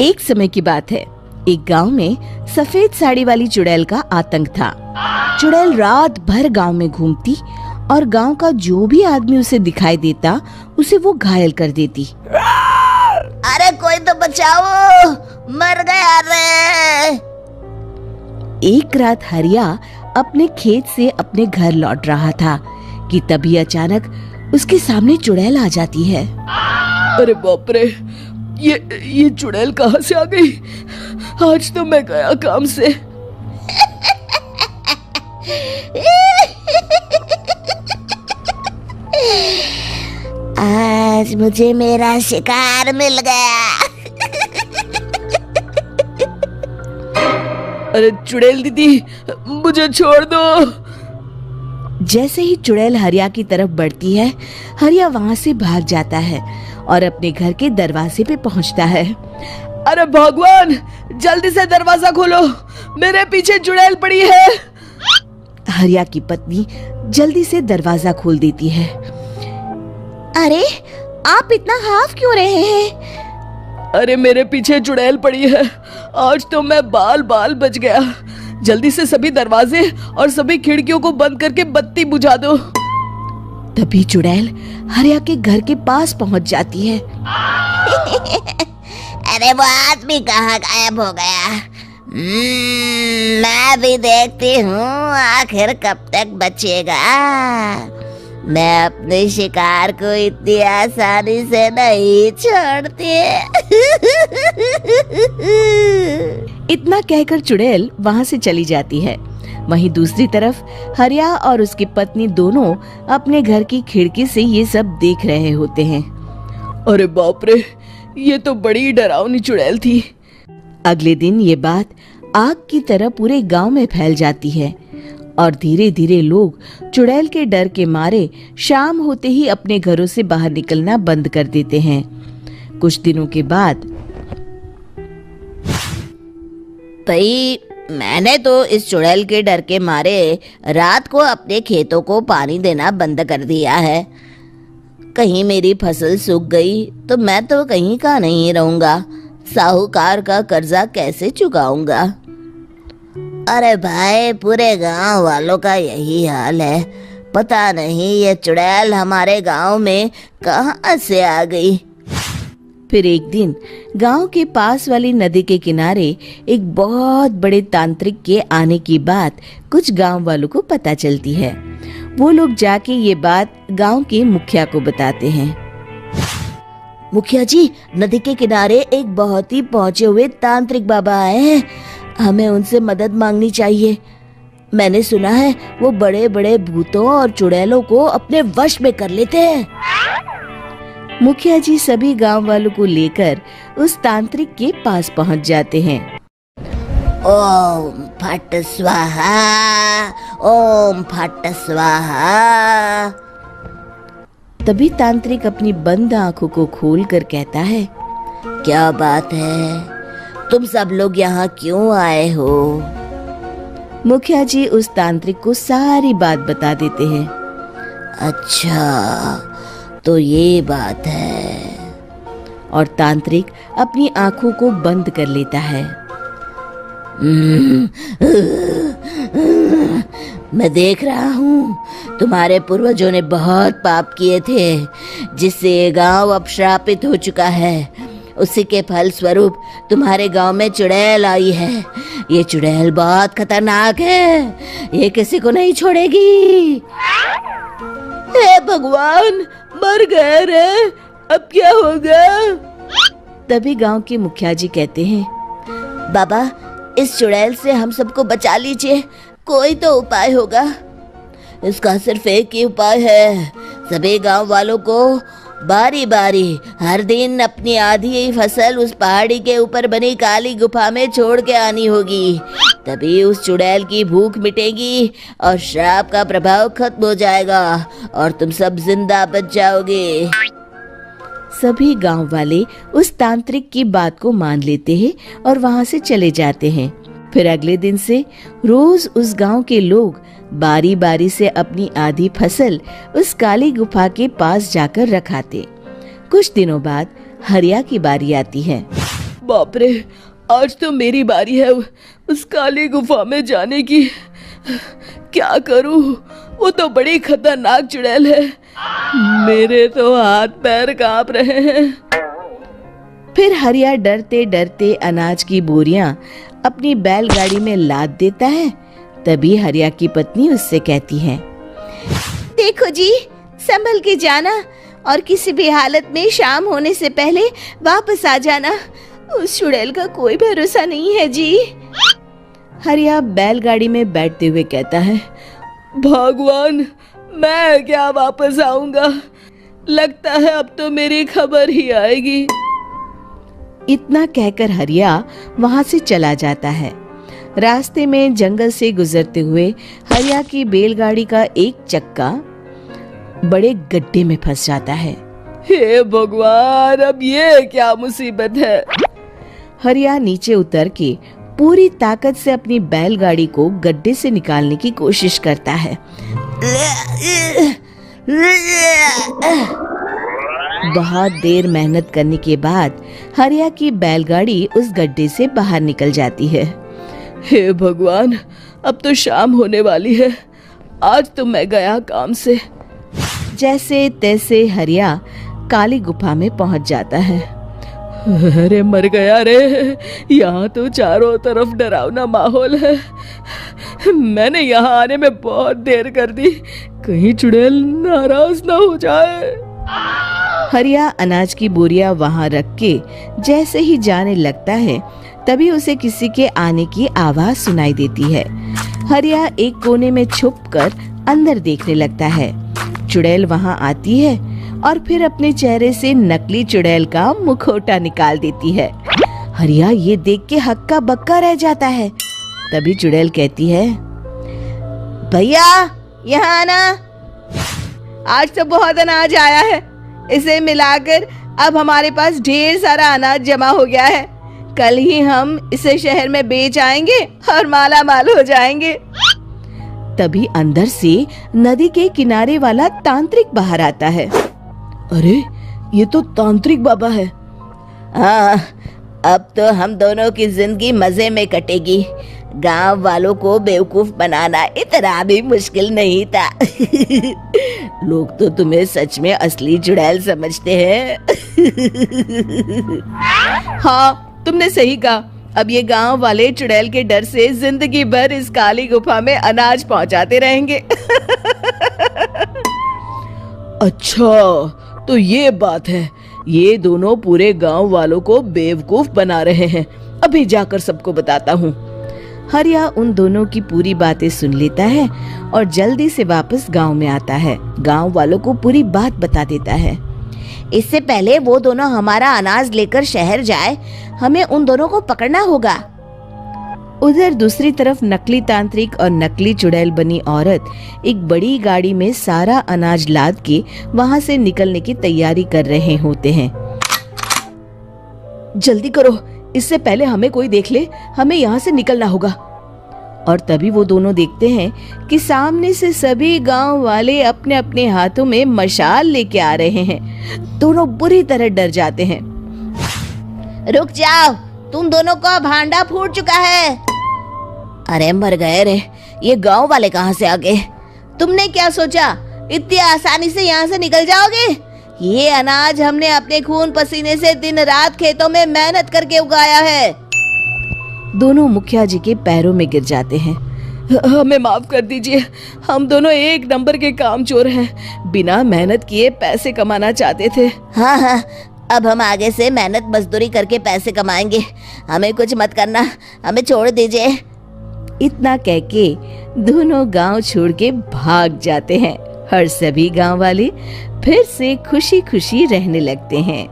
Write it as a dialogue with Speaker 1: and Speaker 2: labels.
Speaker 1: एक समय की बात है। एक गांव में सफेद साड़ी वाली चुड़ैल का आतंक था। चुड़ैल रात भर गांव में घूमती और गांव का जो भी आदमी उसे दिखाई देता उसे वो घायल कर देती।
Speaker 2: अरे कोई तो बचाओ, मर गया रे।
Speaker 1: एक रात हरिया अपने खेत से अपने घर लौट रहा था कि तभी अचानक उसके सामने चुड़ैल आ जाती है।
Speaker 3: अरे बाप रे, ये चुड़ैल कहाँ से आ गई? आज तो मैं गया काम से।
Speaker 2: आज मुझे मेरा शिकार मिल गया।
Speaker 3: अरे चुड़ैल दीदी, मुझे छोड़ दो।
Speaker 1: जैसे ही चुड़ैल हरिया की तरफ बढ़ती है, हरिया वहाँ से भाग जाता है और अपने घर के दरवाजे पे पहुँचता है।
Speaker 3: अरे भगवान, जल्दी से दरवाजा खोलो, मेरे पीछे चुड़ैल पड़ी है।
Speaker 1: हरिया की पत्नी जल्दी से दरवाजा खोल देती है।
Speaker 2: अरे आप इतना हाफ क्यों रहे हैं?
Speaker 3: अरे मेरे पीछे चुड़ैल पड़ी है, आज तो मैं बाल बाल बच गया। जल्दी से सभी दरवाजे और सभी खिड़कियों को बंद करके बत्ती बुझा दो।
Speaker 1: तभी चुड़ैल हरिया के घर के पास पहुंच जाती है।
Speaker 2: अरे वो आदमी कहाँ गायब हो गया? मैं भी देखती हूँ आखिर कब तक बचेगा। मैं अपने शिकार को इतनी आसानी से नहीं छोड़ती।
Speaker 1: इतना कहकर चुड़ैल वहाँ से चली जाती है। वहीं दूसरी तरफ हरिया और उसकी पत्नी दोनों अपने घर की खिड़की से ये सब देख रहे होते हैं।
Speaker 3: अरे बाप रे, ये तो बड़ी डरावनी चुड़ैल थी।
Speaker 1: अगले दिन ये बात आग की तरह पूरे गांव में फैल जाती है और धीरे धीरे लोग चुड़ैल के डर के मारे शाम होते ही अपने घरों से बाहर निकलना बंद कर देते हैं। कुछ दिनों के बाद
Speaker 2: भाई, मैंने तो इस चुड़ैल के डर के मारे रात को अपने खेतों को पानी देना बंद कर दिया है। कहीं मेरी फसल सूख गई तो मैं तो कहीं का नहीं रहूंगा। साहूकार का कर्जा कैसे चुकाऊंगा? अरे भाई, पूरे गांव वालों का यही हाल है। पता नहीं ये चुड़ैल हमारे गांव में कहां से आ गई।
Speaker 1: फिर एक दिन गांव के पास वाली नदी के किनारे एक बहुत बड़े तांत्रिक के आने की बात कुछ गांव वालों को पता चलती है। वो लोग जाके ये बात गांव के मुखिया को बताते हैं।
Speaker 2: मुखिया जी, नदी के किनारे एक बहुत ही पहुंचे हुए तांत्रिक बाबा आए हैं। हमें उनसे मदद मांगनी चाहिए। मैंने सुना है वो बड़े बड़े भूतों और चुड़ैलों को अपने वश में कर लेते हैं।
Speaker 1: मुखिया जी सभी गांव वालों को लेकर उस तांत्रिक के पास पहुंच जाते हैं।
Speaker 2: ओम फट स्वाहा, ओम फट स्वाहा।
Speaker 1: तभी तांत्रिक अपनी बंद आंखों को खोलकर कहता है,
Speaker 2: क्या बात है? तुम सब लोग यहाँ क्यों आए हो?
Speaker 1: मुखिया जी उस तांत्रिक को सारी बात बता देते हैं।
Speaker 2: अच्छा, तो ये बात है।
Speaker 1: और तांत्रिक अपनी आंखों को बंद कर लेता है।
Speaker 2: मैं देख रहा हूँ तुम्हारे पूर्वजों ने बहुत पाप किए थे, जिससे ये गांव अब श्रापित हो चुका है। उसी के फल स्वरूप तुम्हारे गांव में चुड़ैल आई है। ये चुड़ैल बहुत खतरनाक है, ये किसी को नहीं छोड़ेगी।
Speaker 3: हे भगवान, मर गए रे, अब क्या होगा?
Speaker 1: तभी गांव के मुखिया जी कहते हैं,
Speaker 2: बाबा, इस चुड़ैल से हम सबको बचा लीजिए। कोई तो उपाय होगा। इसका सिर्फ एक ही उपाय है। सभी गांव वालों को बारी बारी हर दिन अपनी आधी फसल उस पहाड़ी के ऊपर बनी काली गुफा में छोड़ के आनी होगी। तभी उस चुड़ैल की भूख मिटेगी और श्राप का प्रभाव खत्म हो जाएगा और तुम सब जिंदा बच जाओगे।
Speaker 1: सभी गांव वाले उस तांत्रिक की बात को मान लेते हैं और वहां से चले जाते हैं। फिर अगले दिन से रोज उस गांव के लोग बारी बारी से अपनी आधी फसल उस काली गुफा के पास जाकर रखाते। कुछ दिनों बाद हरिया की बारी आती है।
Speaker 3: बाप रे, आज तो मेरी बारी है उस काली गुफा में जाने की। क्या करूं, वो तो बड़ी खतरनाक चुड़ैल है। मेरे तो हाथ पैर कांप रहे हैं।
Speaker 1: फिर हरिया डरते डरते अनाज की बोरियां अपनी बैलगाड़ी में लाद देता है। तभी हरिया की पत्नी उससे कहती है,
Speaker 2: देखो जी, संभल के जाना और किसी भी हालत में शाम होने से पहले वापस आ जाना। उस चुड़ैल का कोई भरोसा नहीं है जी।
Speaker 1: हरिया बैलगाड़ी में बैठते हुए कहता है,
Speaker 3: भगवान, मैं क्या वापस आऊंगा? लगता है अब तो मेरी खबर ही आएगी।
Speaker 1: इतना कहकर हरिया वहां से चला जाता है। रास्ते में जंगल से गुजरते हुए हरिया की बैलगाड़ी का एक चक्का बड़े गड्ढे में फंस जाता है।
Speaker 3: हे भगवान, अब ये क्या मुसीबत है?
Speaker 1: हरिया नीचे उतर के पूरी ताकत से अपनी बैलगाड़ी को गड्ढे से निकालने की कोशिश करता है। बहुत देर मेहनत करने के बाद हरिया की बैलगाड़ी उस गड्ढे से बाहर निकल जाती है।
Speaker 3: हे भगवान, अब तो शाम होने वाली है। आज तो मैं गया काम से।
Speaker 1: जैसे तैसे हरिया काली गुफा में पहुंच जाता है।
Speaker 3: अरे मर गया रे, यहाँ तो चारों तरफ डरावना माहौल है। मैंने यहाँ आने में बहुत देर कर दी, कहीं चुड़ैल नाराज ना हो जाए।
Speaker 1: हरिया अनाज की बोरियां वहां रख के जैसे ही जाने लगता है, तभी उसे किसी के आने की आवाज सुनाई देती है। हरिया एक कोने में छुपकर अंदर देखने लगता है। चुड़ैल वहां आती है और फिर अपने चेहरे से नकली चुड़ैल का मुखौटा निकाल देती है। हरिया ये देख के हक्का बक्का रह जाता है। तभी चुड़ैल कहती है,
Speaker 2: भैया यहाँ आना, आज तो बहुत अनाज आया है। इसे मिलाकर अब हमारे पास ढेर सारा अनाज जमा हो गया है। कल ही हम इसे शहर में बेच आएंगे और माला माल हो जाएंगे।
Speaker 1: तभी अंदर से नदी के किनारे वाला तांत्रिक बाहर आता है।
Speaker 3: अरे, ये तो तांत्रिक बाबा है।
Speaker 2: हाँ, अब तो हम दोनों की जिंदगी मजे में कटेगी। गांव वालों को बेवकूफ बनाना इतना भी मुश्किल नहीं था। लोग तो तुम्हें सच में असली चुड़ैल समझते हैं।
Speaker 3: हाँ, तुमने सही कहा। अब ये गांव वाले चुड़ैल के डर से जिंदगी भर इस काली गुफा में अनाज पहुंचाते रहेंगे। अच्छा, तो ये बात है। ये दोनों पूरे गांव वालों को बेवकूफ बना रहे हैं। अभी जाकर सबको बताता हूँ।
Speaker 1: हरिया उन दोनों की पूरी बातें सुन लेता है और जल्दी से वापस गांव में आता है। गांव वालों को पूरी बात बता देता है।
Speaker 2: इससे पहले वो दोनों हमारा अनाज लेकर शहर जाए, हमें उन दोनों को पकड़ना होगा।
Speaker 1: उधर दूसरी तरफ नकली तांत्रिक और नकली चुड़ैल बनी औरत एक बड़ी गाड़ी में सारा अनाज लाद के वहां से निकलने की तैयारी कर रहे होते हैं।
Speaker 3: जल्दी करो, इससे पहले हमें कोई देख ले। हमें यहाँ से निकलना होगा।
Speaker 1: और तभी वो दोनों देखते हैं कि सामने से सभी गांव वाले अपने अपने हाथों में मशाल लेके आ रहे हैं। दोनों बुरी तरह डर जाते हैं।
Speaker 2: रुक जाओ, तुम दोनों का भांडा फूट चुका है। अरे मर गए रे, ये गांव वाले कहाँ से आ गए? तुमने क्या सोचा इतनी आसानी से यहाँ से निकल जाओगे? ये अनाज हमने अपने खून पसीने से दिन रात खेतों में मेहनत करके उगाया है।
Speaker 1: दोनों मुखिया जी के पैरों में गिर जाते हैं।
Speaker 3: हमें माफ कर दीजिए, हम दोनों एक नंबर के कामचोर हैं। बिना मेहनत किए पैसे कमाना चाहते थे।
Speaker 2: हाँ, अब हम आगे से मेहनत मजदूरी करके पैसे कमाएंगे। हमें कुछ मत करना, हमें छोड़ दीजिए।
Speaker 1: इतना कह के दोनों गांव छोड़ के भाग जाते हैं और सभी गांव वाले फिर से खुशी खुशी रहने लगते हैं।